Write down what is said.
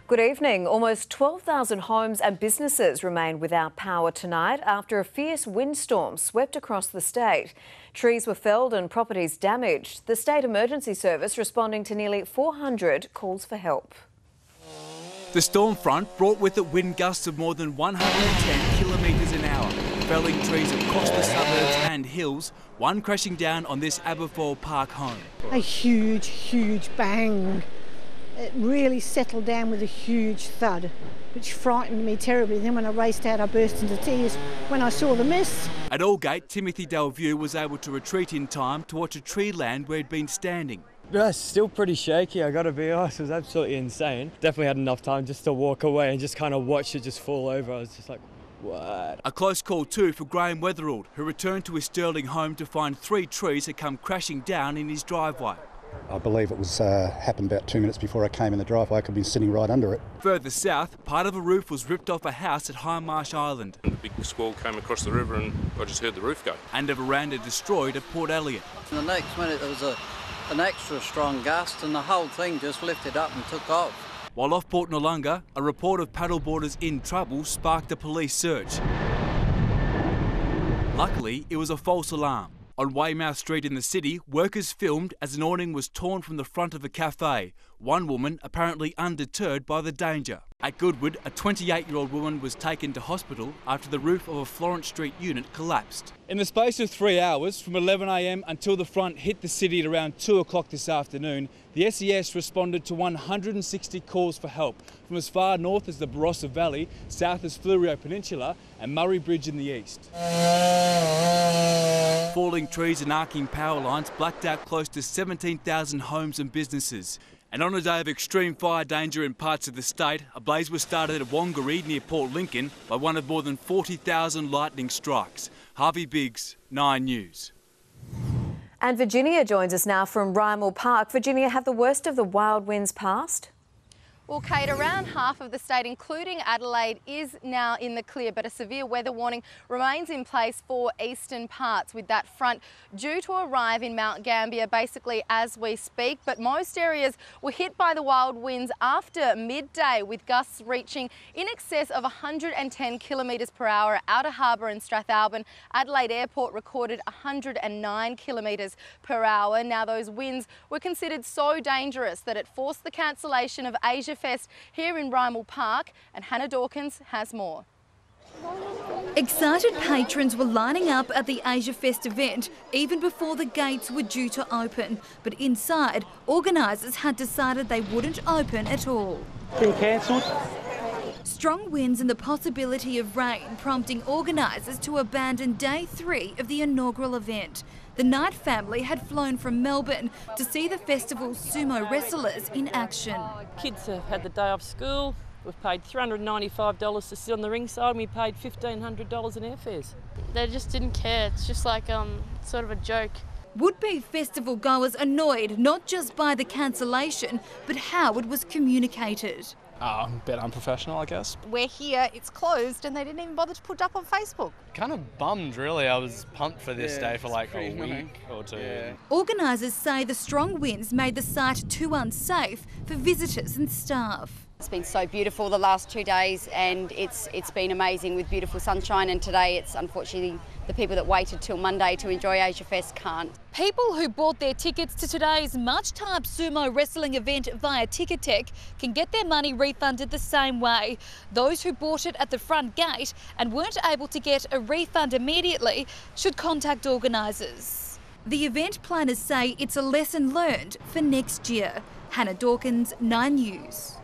Good evening. Almost 12,000 homes and businesses remain without power tonight after a fierce windstorm swept across the state. Trees were felled and properties damaged. The State Emergency Service responding to nearly 400 calls for help. The storm front brought with it wind gusts of more than 110 kilometres an hour, felling trees across the suburbs and hills, one crashing down on this Aberfoyle Park home. A huge bang. It really settled down with a huge thud, which frightened me terribly. Then when I raced out, I burst into tears when I saw the mist. At Aldgate, Timothy Delview was able to retreat in time to watch a tree land where he'd been standing. Yeah, it's still pretty shaky, I gotta be honest. It was absolutely insane. Definitely had enough time just to walk away and just kind of watch it just fall over. I was just like, what? A close call too for Graham Weatherald, who returned to his Stirling home to find 3 trees had come crashing down in his driveway. I believe it was happened about 2 minutes before I came in the driveway. I could be sitting right under it. Further south, part of a roof was ripped off a house at Highmarsh Island. A big squall came across the river and I just heard the roof go. And a veranda destroyed at Port Elliot. In the next minute there was an extra strong gust and the whole thing just lifted up and took off. While off Port Noarlunga, a report of paddleboarders in trouble sparked a police search. Luckily, it was a false alarm. On Weymouth Street in the city, workers filmed as an awning was torn from the front of a cafe, one woman apparently undeterred by the danger. At Goodwood, a 28-year-old woman was taken to hospital after the roof of a Florence Street unit collapsed. In the space of 3 hours, from 11 a.m. until the front hit the city at around 2 o'clock this afternoon, the SES responded to 160 calls for help from as far north as the Barossa Valley, south as Fleurieu Peninsula and Murray Bridge in the east. Falling trees and arcing power lines blacked out close to 17,000 homes and businesses. And on a day of extreme fire danger in parts of the state, a blaze was started at Whangaree near Port Lincoln by one of more than 40,000 lightning strikes. Harvey Biggs, 9 News. And Virginia joins us now from Rymal Park. Virginia, have the worst of the wild winds passed? Well, Kate, around half of the state, including Adelaide, is now in the clear, but a severe weather warning remains in place for eastern parts, with that front due to arrive in Mount Gambier basically as we speak. But most areas were hit by the wild winds after midday, with gusts reaching in excess of 110 kilometres per hour at Outer Harbour and Strathalbyn. Adelaide Airport recorded 109 kilometres per hour. Now, those winds were considered so dangerous that it forced the cancellation of Asia Fest here in Rymal Park, and Hannah Dawkins has more. Excited patrons were lining up at the Asia Fest event even before the gates were due to open, but inside, organisers had decided they wouldn't open at all. Been cancelled. Strong winds and the possibility of rain prompting organisers to abandon day 3 of the inaugural event. The Knight family had flown from Melbourne to see the festival's sumo wrestlers in action. Kids have had the day off school. We've paid $395 to sit on the ringside and we paid $1,500 in airfares. They just didn't care. It's just like sort of a joke. Would-be festival goers annoyed not just by the cancellation, but how it was communicated. A bit unprofessional, I guess. We're here, it's closed, and they didn't even bother to put it up on Facebook. Kind of bummed, really. I was pumped for this day for like a week or two. Yeah. Organisers say the strong winds made the site too unsafe for visitors and staff. It's been so beautiful the last 2 days, and it's been amazing with beautiful sunshine, and today it's unfortunately the people that waited till Monday to enjoy Asia Fest can't. People who bought their tickets to today's much-typed sumo wrestling event via Ticketek can get their money refunded the same way. Those who bought it at the front gate and weren't able to get a refund immediately should contact organisers. The event planners say it's a lesson learned for next year. Hannah Dawkins, 9 News.